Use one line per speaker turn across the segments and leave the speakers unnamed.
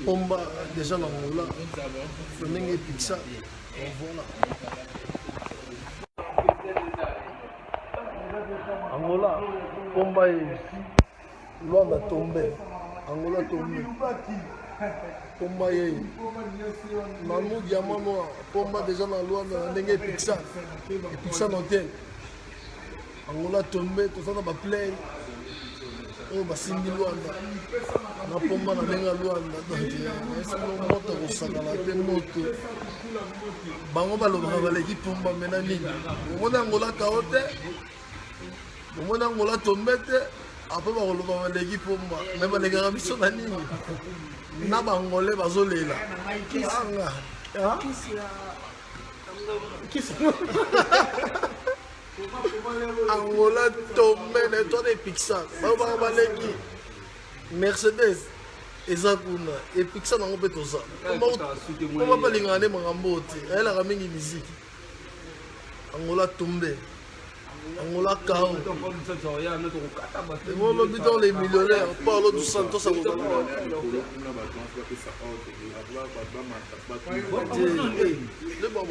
Pomba déjà dans Angola, Flamengo et Pizza, voilà. Angola, Pomba et Luanda tombé, Angola tombé. Pomba et Nanou Diamano, Pomba déjà dans Luanda, Ndenge et Pizza n'hôtel. Angola tombé, tout ça dans ma plaine. Oh, basimbi Luanda na Pomba na ndenge Luanda donc moto kosakana te moto bango balobaka baleki Pomba mena nini omona Angola kao te omona Angola tombe te apres bakoloba baleki Pomba me balekaka biso na nini na bangole bazolela anga Angola tombé les toits de Pixar. Baba baleki Mercedes ezakuna et Pixar nango betoza. Comment pas lingane mangambo te. Elle a ramené musique. Angola tombé. Angola cao. Bon le bidon les millionnaires Paulo dos Santos a gagné. Le bon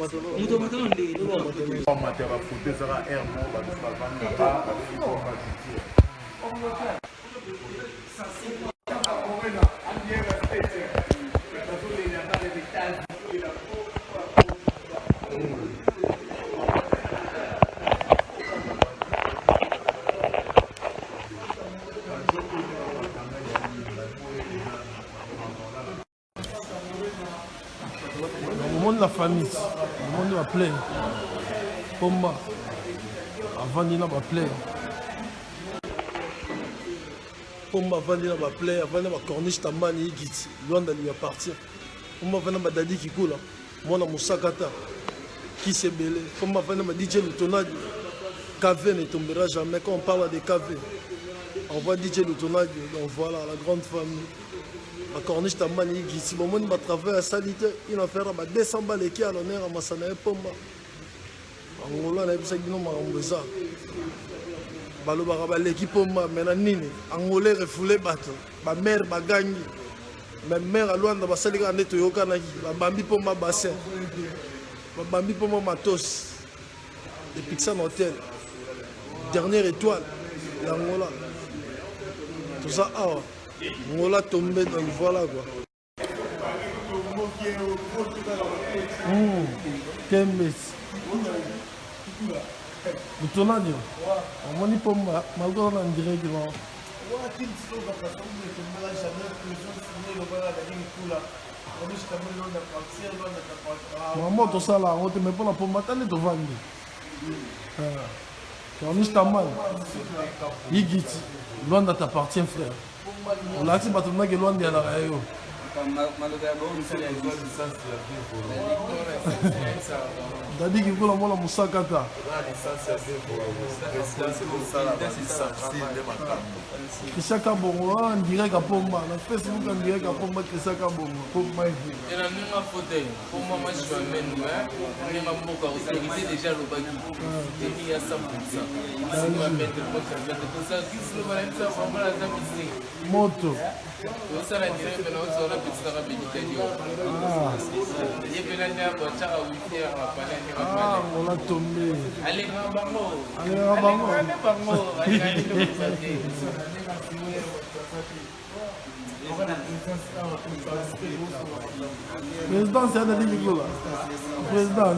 la famille, le monde va plein. Pomba, avant d'y avoir plein. Pomba, avant d'y avoir plein, avant d'avoir corniche, tamani, yigiti, loin de lui appartient. Pomba, avant d'avoir dadi qui coule, moi, dans mon sakata, qui s'est belé. Pomba, avant d'avoir DJ Lutonade, KV ne tombera jamais. Quand on parle de KV, on voit DJ Lutonade, donc voilà, la grande famille. La corniche tamani ici bon monde va travailler à salité il va faire 200 balles qui à l'honneur à Masana et Pomba Angola na bisa gino marambeza balo ba l'équipe Pomba mena nini Angolais refoulé bato ba mère ba gangi même mère à Luanda ba salika neto yoka na ba bambi Pomba bassin ba bambi Pomba matos et Pixar hôtel dernière étoile l'Angola tout ça Angola tombé donc voilà quoi. Kemes. Le tournage. On m'a dit pour moi, malgré on dirait que non. Maman tout ça là, on te met pas la pomme matin de vendre. On est mal. Yigit, loin de t'appartient frère. On l'a dit, maintenant que loin de la radio. Dadi qui voulait la Moussakata. Kisaka Bongo, en direct à Pomba. La Facebook en direct à Pomba, Kisaka Bongo. Pomba et puis.
Il y a un fauteuil. Pour moi, je suis un menu. Il y a un mot qui est déjà le bagage. Il y a 100%. Si moi, je vais mettre tout ça, qui se va être ça, on va la tapisser.
Moto.
Ça, la direct, maintenant, on va petite rapidité. Il y a plein de gens qui
on a tombé.
Allez,
président, c'est un niveau là. Président.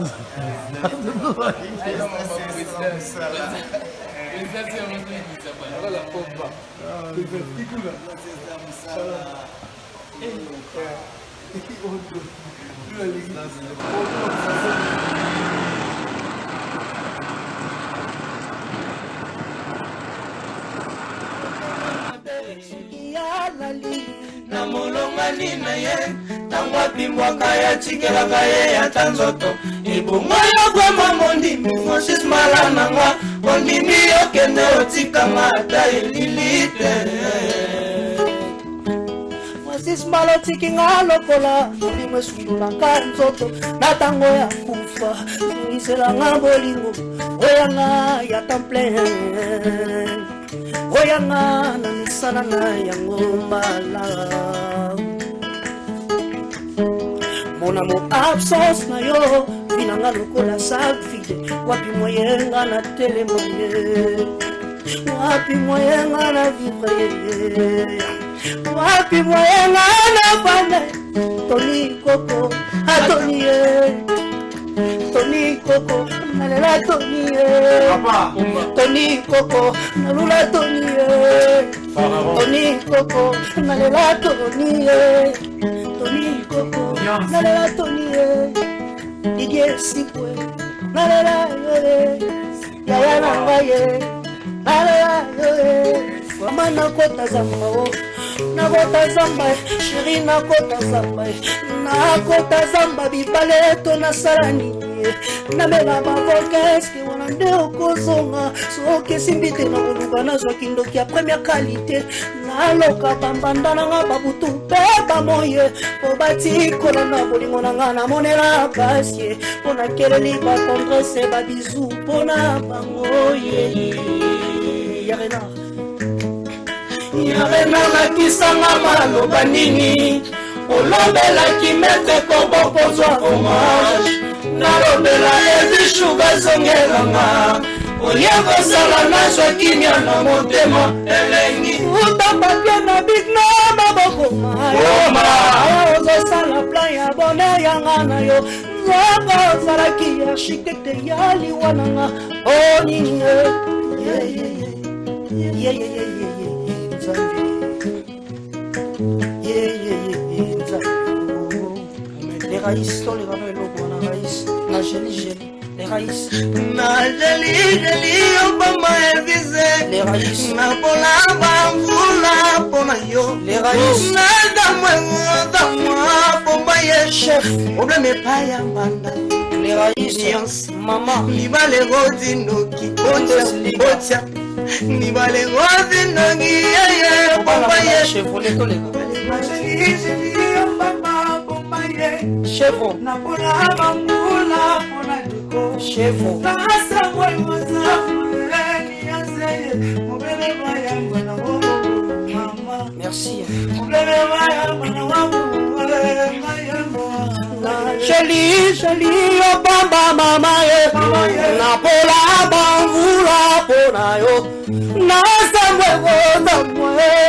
Na molongani na ye tango apimbwaka ye atikelaka ye ata nzoto Ibongo ya kwa mamondimi Francis Malananga ondimi okende otikanga ata elilite
Francis Malotiki nga lokola Ndimo esundulanga nzoto na tango ya kufa Ngiselanga bolingo oyanga ya temple oyanga na misana na yango mbala Mon amour absence na yo Vinanga lokola sa vide Wapi moyenga na télémoye Wapi moyenga na vivre Wapi moyenga na bane Tony Coco Tony Tony Coco Nalela Tony Tony Coco Nalula Tony Tony Coco Nalela Tony Tony Coco Nalela Tony Didier Sipwe Nalela Yaya Nangaye Nalela Mama nakota zamba o Nakota zamba Chéri nakota zamba Nakota zamba Bibale to nasarani Namela mavokeski wana nde okozonga Soke simbite na oluba nazwa kindoki ya première qualité Naloka bambanda nanga babutu pe bamoye Po batikola na bolingo nanga na monela basye Pona keleli ba tendresse ba bisou Pona bangoye Yarena Yarena nakisanga maloba nini Olobelaki mete kombo pozwa hommage Nalobela ezishuga zongelanga Oye kozala nazwa kimia na motema elengi Utapapia na big na maboko Aya ozosala plan ya bonheur yanga na yo Nzongo ozalaki architecte ya liwananga Oh nini Les raïs sont les rameaux les raïs, la geli, les raïs.
Na geli, obama evize.
Les raïs.
Na pola bambula pona yo.
Les raïs.
Na damwa pomba ye chef. Problème pas ya banda.
Les raïs. Maman.
Nibale rodi noki. Otia. Nibale rodi noki. Pomba ye
chef. Chevron. Chevron. Merci. Joli, bamba mama na pola bambula pona yo. Na samwe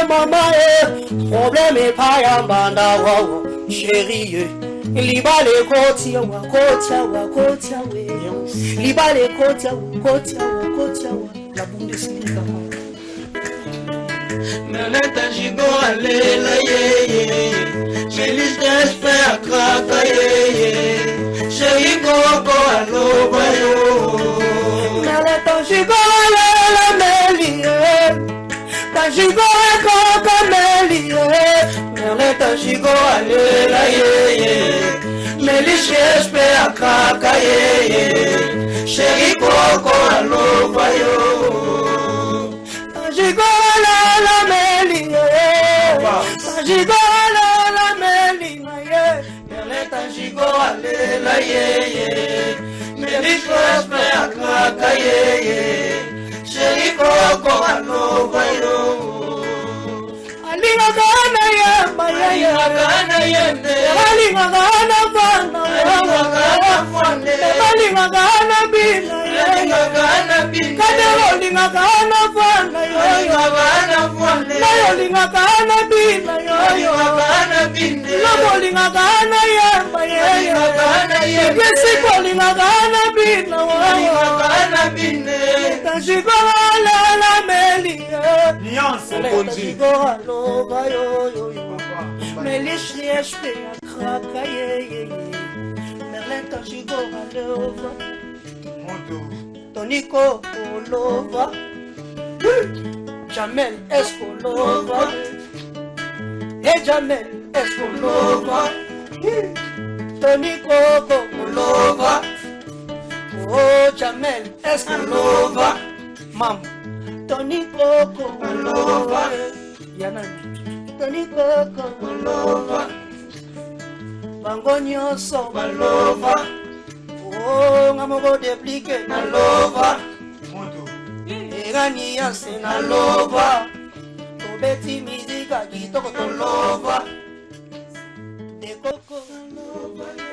mama problème pas ya banda wawo chérie. Libale kotia we Libale kotia wa la Bundesliga
Meleta jigo alela ye Melis d'espère kraka ye Chéri koko aloba yo
Meleta jigo alela meli Ta jigo koko meli Meleta jigo alela ye Melis d'espère kraka ye
Chéri koko aloba yo
Jigola la meli Jigola la meli
Meleta jigo alela ye Melis d'espère kraka ye Chéri koko aloba yo
Alinga gana yamba
Gana yende
Alinga gana fana Alinga gana bila
Gana binde
Kadero linga gana fana Nayo linga gana bila
Gana binde
Lobo linga gana yamba Kesiko linga gana bila
Gana binde
Tajigola la meli
Okonzi.
Tajigola yo Melis lieshpe kraka ye Merlin tajigola lova Tonico Olova Jamel Escolova Jamel Escolova Tonico Olova Oh Jamel, est-ce que lova? Mam, Tony Coco, lova. Yanan, Tony Coco, lova. Bango nyonso, lova. Oh, ngamoko dépliqué, na lova. Egani yase na lova. Tobeti mizika kitoko to lova. De Coco, lova.